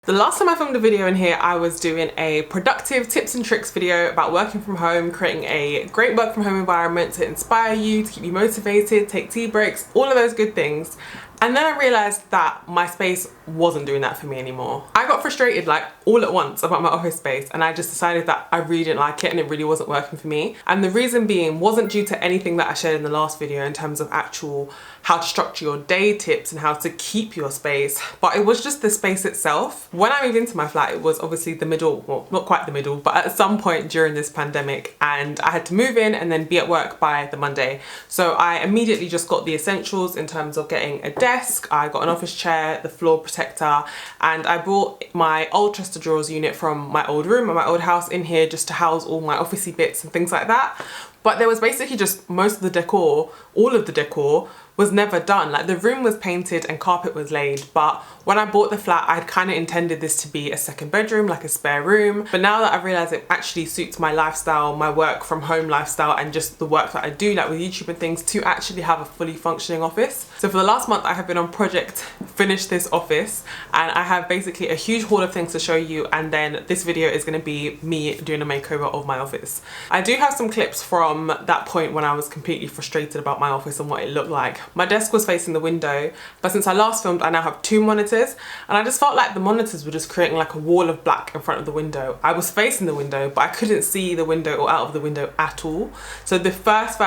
The last time I filmed a video in here, I was doing a productive tips and tricks video about working from home, creating a great work from home environment to inspire you, to keep you motivated, take tea breaks, all of those good things. And then I realized that my space wasn't doing that for me anymore. I got frustrated like all at once about my office space, and I just decided that I really didn't like it and it really wasn't working for me. And the reason being wasn't due to anything that I shared in the last video in terms of actual how to structure your day tips and how to keep your space, but it was just the space itself. When I moved into my flat, it was obviously the middle, well, not quite the middle, but at some point during this pandemic, and I had to move in and then be at work by the Monday. So I immediately just got the essentials in terms of getting a desk, I got an office chair, the floor protector, and I brought my old chest of drawers unit from my old room and my old house in here just to house all my officey bits and things like that. But there was basically just most of the decor, all of the decor was never done. Like the room was painted and carpet was laid, but when I bought the flat, I'd kind of intended this to be a second bedroom, like a spare room. But now that I've realized it actually suits my lifestyle, my work from home lifestyle, and just the work that I do, like with YouTube and things, to actually have a fully functioning office. So for the last month, I have been on project finish this office, and I have basically a huge haul of things to show you. And then this video is going to be me doing a makeover of my office. I do have some clips from that point when I was completely frustrated about my office and what it looked like. My desk was facing the window, but since I last filmed, I now have two monitors, and I just felt like the monitors were just creating like a wall of black in front of the window. I was facing the window, but I couldn't see the window or out of the window at all. So the first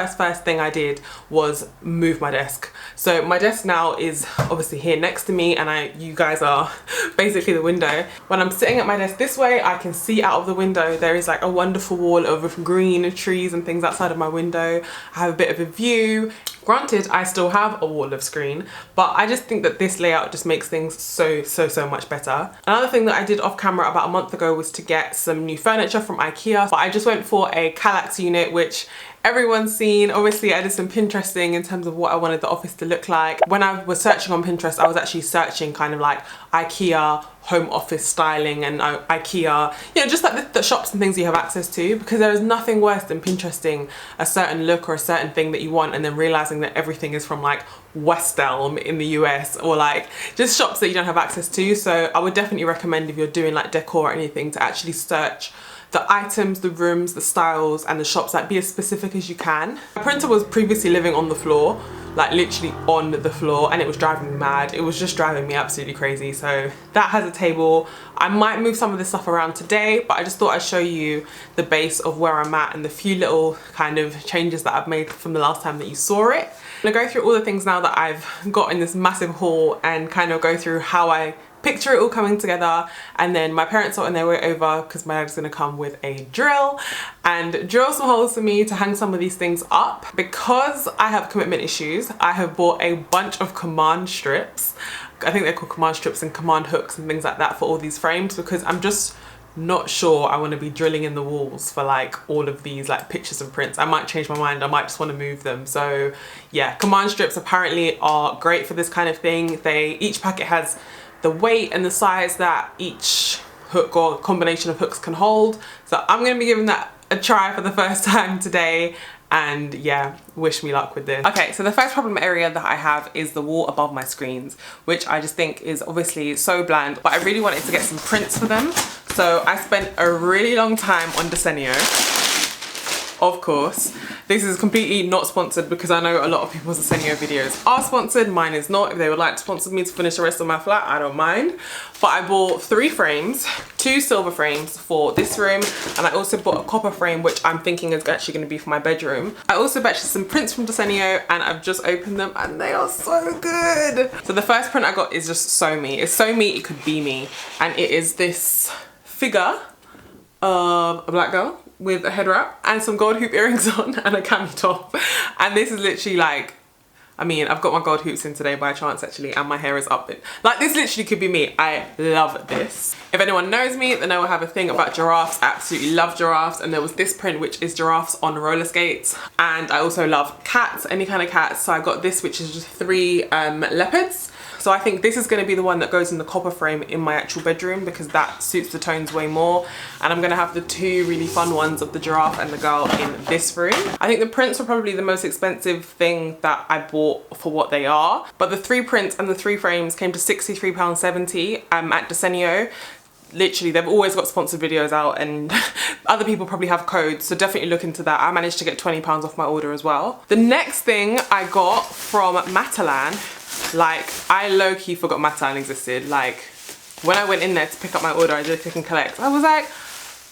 thing I did was move my desk. So my desk now is obviously here next to me, and you guys are basically the window. When I'm sitting at my desk this way, I can see out of the window. There is like a wonderful wall of green trees and things outside of my window. I have a bit of a view. Granted, I still have a wall of screen, but I just think that this layout just makes things so much better. Another thing that I did off camera about a month ago was to get some new furniture from IKEA, but I just went for a Kallax unit, which everyone's seen. Obviously, I did some Pinteresting in terms of what I wanted the office to look like. When I was searching on Pinterest, I was actually searching kind of like IKEA home office styling and IKEA, you know, just like the shops and things you have access to, because there is nothing worse than Pinteresting a certain look or a certain thing that you want and then realizing that everything is from like West Elm in the US, or like just shops that you don't have access to. So I would definitely recommend, if you're doing like decor or anything, to actually search the items, the rooms, the styles, and the shops, like be as specific as you can. My printer was previously living on the floor, like literally on the floor, and it was driving me mad. It was just driving me absolutely crazy. So that has a table. I might move some of this stuff around today, but I just thought I'd show you the base of where I'm at and the few little kind of changes that I've made from the last time that you saw it. I'm gonna go through all the things now that I've got in this massive haul and kind of go through how I picture it all coming together. And then my parents are on their way over because my dad's gonna come with a drill and drill some holes for me to hang some of these things up. Because I have commitment issues, I have bought a bunch of command strips. I think they're called command strips and command hooks and things like that for all these frames, because I'm just not sure I want to be drilling in the walls for like all of these like pictures and prints. I might change my mind, I might just want to move them. So yeah, command strips apparently are great for this kind of thing. Each packet has the weight and the size that each hook or combination of hooks can hold. So I'm going to be giving that a try for the first time today, and yeah, wish me luck with this. Okay, so the first problem area that I have is the wall above my screens, which I just think is obviously so bland, but I really wanted to get some prints for them. So I spent a really long time on Desenio, of course. This is completely not sponsored, because I know a lot of people's Desenio videos are sponsored. Mine is not. If they would like to sponsor me to finish the rest of my flat, I don't mind. But I bought 3 frames, 2 silver frames for this room, and I also bought a copper frame, which I'm thinking is actually going to be for my bedroom. I also purchased some prints from Desenio, and I've just opened them and they are so good. So the first print I got is just so me. It's so me it could be me, and it is this figure of a black girl with a head wrap and some gold hoop earrings on and a cami top. And this is literally like, I mean, I've got my gold hoops in today by chance actually, and my hair is up. Like this literally could be me. I love this. If anyone knows me, they know I have a thing about giraffes. I absolutely love giraffes. And there was this print, which is giraffes on roller skates. And I also love cats, any kind of cats. So I got this, which is just 3 leopards. So I think this is going to be the one that goes in the copper frame in my actual bedroom because that suits the tones way more. And I'm going to have the two really fun ones of the giraffe and the girl in this room. I think the prints were probably the most expensive thing that I bought for what they are. But the 3 prints and the 3 frames came to £63.70 at Desenio. Literally, they've always got sponsored videos out and other people probably have codes, so definitely look into that. I managed to get £20 off my order as well. The next thing I got from Matalan, like I low-key forgot Matalan existed. Like when I went in there to pick up my order, I did click and collect. I was like,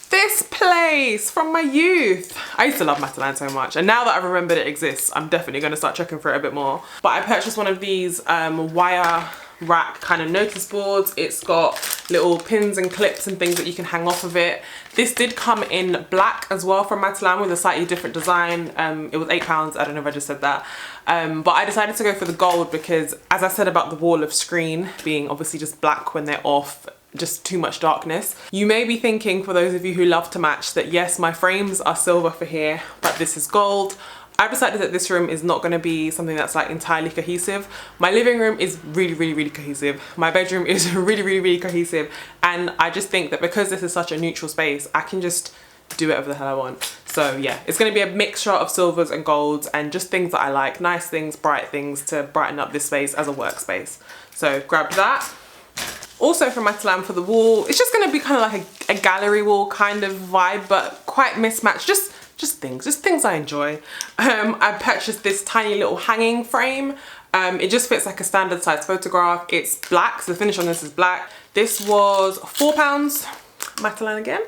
this place from my youth. I used to love Matalan so much, and now that I've remembered it exists, I'm definitely going to start checking for it a bit more. But I purchased one of these wire rack kind of notice boards. It's got little pins and clips and things that you can hang off of it. This did come in black as well from Matalan with a slightly different design. It was £8. I don't know if I just said that. But I decided to go for the gold because, as I said about the wall of screen being obviously just black when they're off, just too much darkness. You may be thinking, for those of you who love to match, that yes, my frames are silver for here, but this is gold. I've decided that this room is not going to be something that's like entirely cohesive. My living room is really cohesive. My bedroom is really cohesive. And I just think that because this is such a neutral space, I can just do whatever the hell I want. So yeah, it's going to be a mixture of silvers and golds and just things that I like. Nice things, bright things to brighten up this space as a workspace. So grabbed that. Also from Matalan for the wall, it's just going to be kind of like a gallery wall kind of vibe, but quite mismatched. Just things I enjoy. I purchased this tiny little hanging frame. It just fits like a standard size photograph. It's black, so the finish on this is black. This was £4, Matalan again.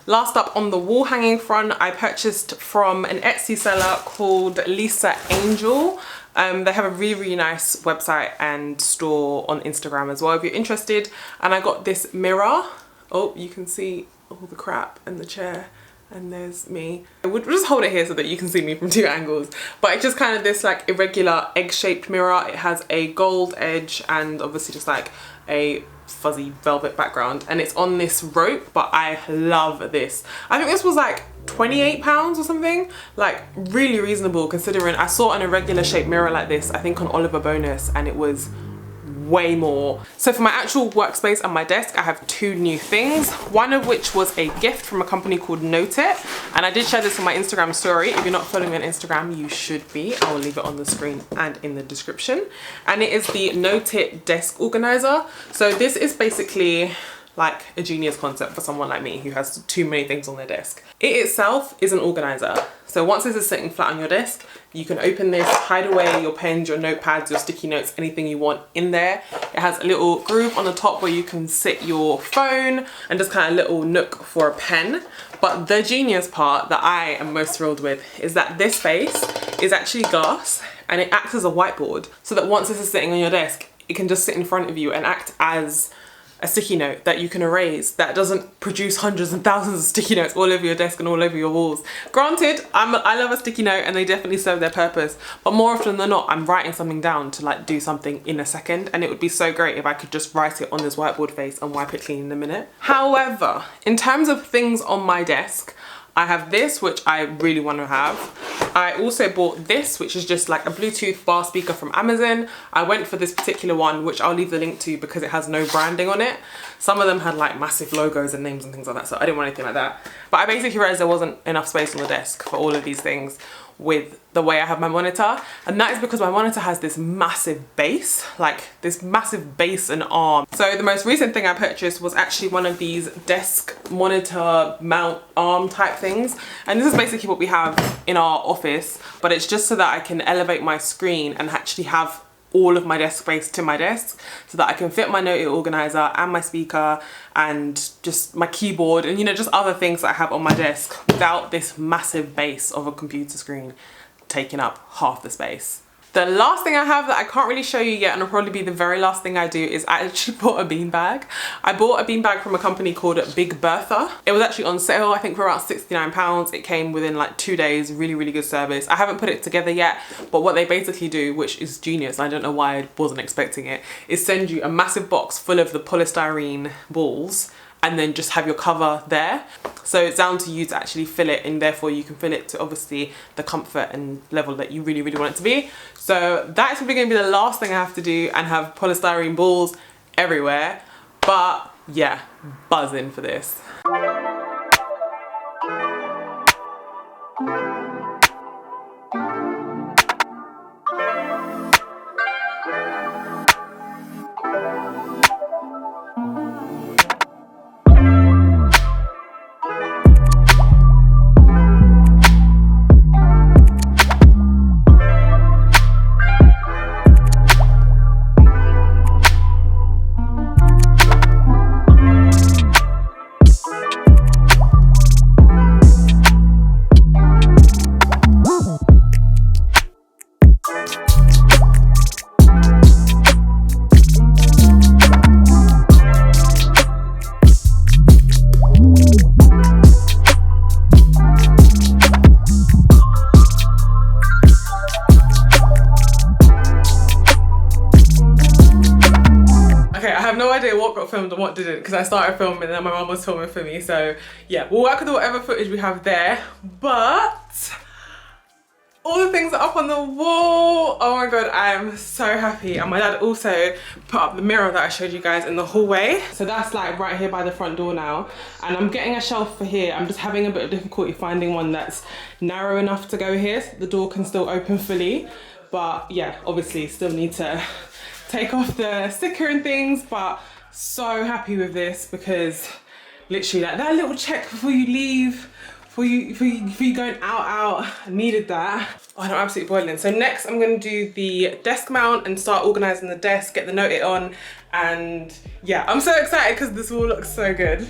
Last up on the wall hanging front, I purchased from an Etsy seller called Lisa Angel. They have a really nice website and store on Instagram as well if you're interested. And I got this mirror. Oh, you can see all the crap and the chair. And there's me. We'll just hold it here so that you can see me from 2 angles. But it's just kind of this like irregular egg-shaped mirror. It has a gold edge and obviously just like a fuzzy velvet background. And it's on this rope, but I love this. I think this was like £28 or something. Like really reasonable considering I saw an irregular shaped mirror like this, I think on Oliver Bonus, and it was way more. So for my actual workspace and my desk, I have 2 new things, one of which was a gift from a company called Note It, and I did share this on my Instagram story. If you're not following me on Instagram, you should be. I will leave it on the screen and in the description. And it is the Note It desk organizer. So this is basically like a genius concept for someone like me who has too many things on their desk. It itself is an organizer. So once this is sitting flat on your desk, you can open this, hide away your pens, your notepads, your sticky notes, anything you want in there. It has a little groove on the top where you can sit your phone and just kind of a little nook for a pen. But the genius part that I am most thrilled with is that this space is actually glass and it acts as a whiteboard, so that once this is sitting on your desk, it can just sit in front of you and act as a sticky note that you can erase, that doesn't produce hundreds and thousands of sticky notes all over your desk and all over your walls. Granted, I love a sticky note and they definitely serve their purpose, but more often than not, I'm writing something down to like do something in a second, and it would be so great if I could just write it on this whiteboard face and wipe it clean in a minute. However, in terms of things on my desk, I have this, which I really want to have. I also bought this, which is just like a Bluetooth bar speaker from Amazon. I went for this particular one, which I'll leave the link to because it has no branding on it. Some of them had like massive logos and names and things like that, so I didn't want anything like that. But I basically realized there wasn't enough space on the desk for all of these things with the way I have my monitor, and that is because my monitor has this massive base, like this massive base and arm. So the most recent thing I purchased was actually one of these desk monitor mount arm type things, and this is basically what we have in our office, but it's just so that I can elevate my screen and actually have all of my desk space to my desk, so that I can fit my Note organizer and my speaker and just my keyboard and, you know, just other things that I have on my desk without this massive base of a computer screen taking up half the space. The last thing I have that I can't really show you yet, and it'll probably be the very last thing I do, is I actually bought a beanbag. I bought a beanbag from a company called Big Bertha. It was actually on sale, I think for about £69. It came within like 2 days, really good service. I haven't put it together yet, but what they basically do, which is genius, I don't know why I wasn't expecting it, is send you a massive box full of the polystyrene balls, and then just have your cover there. So it's down to you to actually fill it, and therefore you can fill it to obviously the comfort and level that you really, really want it to be. So that's probably gonna be the last thing I have to do, and have polystyrene balls everywhere. But yeah, buzzing for this. What got filmed and what didn't, because I started filming and then my mum was filming for me. So yeah, we'll work with whatever footage we have there. But all the things are up on the wall. Oh my god, I am so happy. And my dad also put up the mirror that I showed you guys in the hallway. So that's like right here by the front door now. And I'm getting a shelf for here. I'm just having a bit of difficulty finding one that's narrow enough to go here so the door can still open fully. But yeah, obviously still need to take off the sticker and things, but so happy with this, because literally like that little check before you leave, before you going out, I needed that. Oh, I'm absolutely boiling. So next I'm gonna do the desk mount and start organizing the desk, get the note it on, and yeah, I'm so excited because this all looks so good.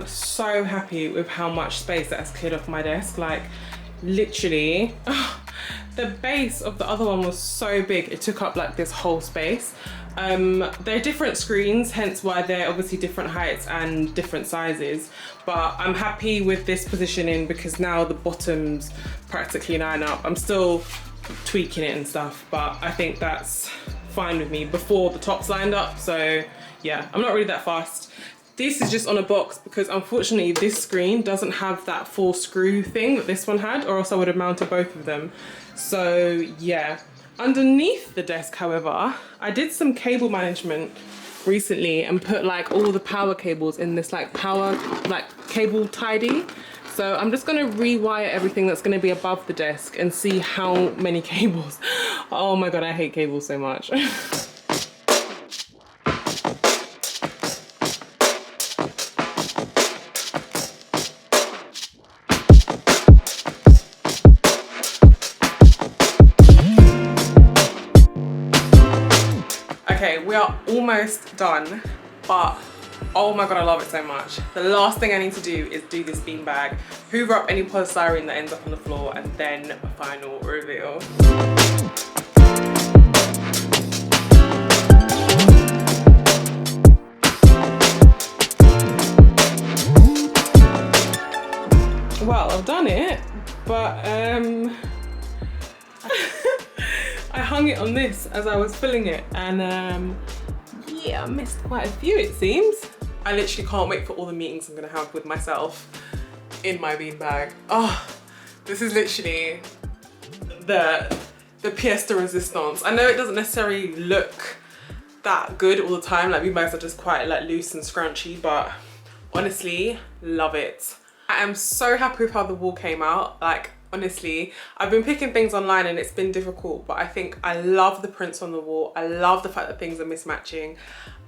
So happy with how much space that has cleared off my desk. Like literally, the base of the other one was so big, it took up like this whole space. They're different screens, hence why they're obviously different heights and different sizes, but I'm happy with this positioning because now the bottoms practically line up. I'm still tweaking it and stuff, but I think that's fine with me before the tops lined up. So yeah, I'm not really that fast. This is just on a box because unfortunately this screen doesn't have that full screw thing that this one had, or else I would have mounted both of them. So yeah, underneath the desk, however, I did some cable management recently and put like all the power cables in this like cable tidy. So I'm just gonna rewire everything that's gonna be above the desk and see how many cables. Oh my god, I hate cables so much. Okay, we are almost done, but oh my god, I love it so much. The last thing I need to do is do this beanbag, hoover up any polystyrene that ends up on the floor, and then a final reveal. Well, I've done it, but I hung it on this as I was filling it, and yeah, I missed quite a few it seems. I literally can't wait for all the meetings I'm gonna have with myself in my beanbag. Oh, this is literally the pièce de résistance. I know it doesn't necessarily look that good all the time, like beanbags are just quite like loose and scrunchy, but honestly, love it. I am so happy with how the wall came out. Like, honestly. I've been picking things online and it's been difficult, but I think I love the prints on the wall. I love the fact that things are mismatching.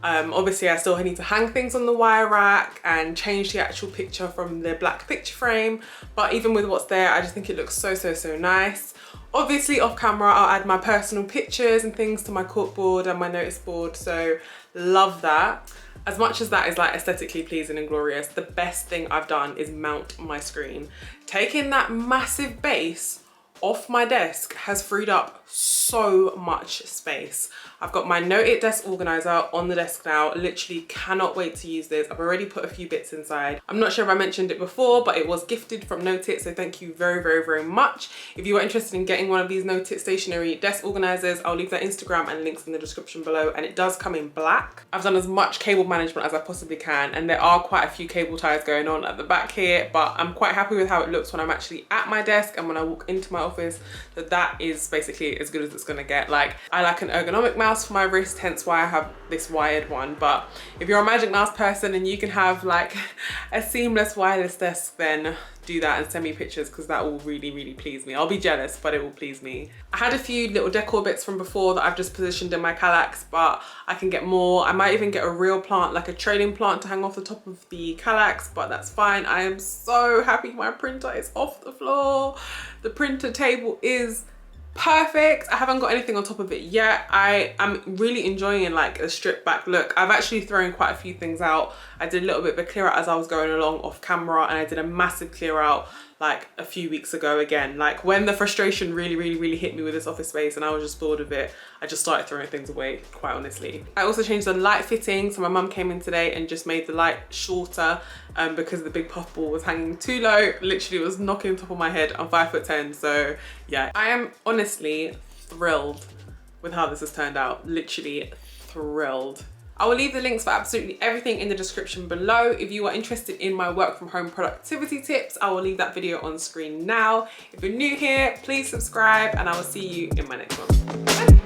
Obviously I still need to hang things on the wire rack and change the actual picture from the black picture frame, but even with what's there, I just think it looks so nice. Obviously off camera I'll add my personal pictures and things to my corkboard and my notice board, so love that. As much as that is like aesthetically pleasing and glorious, the best thing I've done is mount my screen. Taking that massive base off my desk has freed up so much space. I've got my Note It desk organizer on the desk now. Literally cannot wait to use this. I've already put a few bits inside. I'm not sure if I mentioned it before, but it was gifted from Note It, so thank you very much. If you are interested in getting one of these Note It stationary desk organizers, I'll leave their Instagram and links in the description below, and it does come in black. I've done as much cable management as I possibly can, and there are quite a few cable ties going on at the back here, but I'm quite happy with how it looks when I'm actually at my desk and when I walk into my office. So that is basically as good as it's gonna get. Like, I like an ergonomic mouse for my wrist, hence why I have this wired one. But if you're a Magic Mouse person and you can have like a seamless wireless desk, then do that and send me pictures, because that will really please me. I'll be jealous, but it will please me. I had a few little decor bits from before that I've just positioned in my Kallax, but I can get more. I might even get a real plant, like a trailing plant, to hang off the top of the Kallax, but that's fine. I am so happy my printer is off the floor. The printer table is perfect. I haven't got anything on top of it yet. I am really enjoying like a stripped back look. I've actually thrown quite a few things out. I did a little bit of a clear out as I was going along off camera, and I did a massive clear out like a few weeks ago again. Like when the frustration really hit me with this office space and I was just bored of it, I just started throwing things away, quite honestly. I also changed the light fitting. So my mum came in today and just made the light shorter because the big puffball was hanging too low. Literally, it was knocking the top of my head. I'm 5'10", so yeah. I am honestly thrilled with how this has turned out. Literally thrilled. I will leave the links for absolutely everything in the description below. If you are interested in my work from home productivity tips, I will leave that video on screen now. If you're new here, please subscribe, and I will see you in my next one. Bye.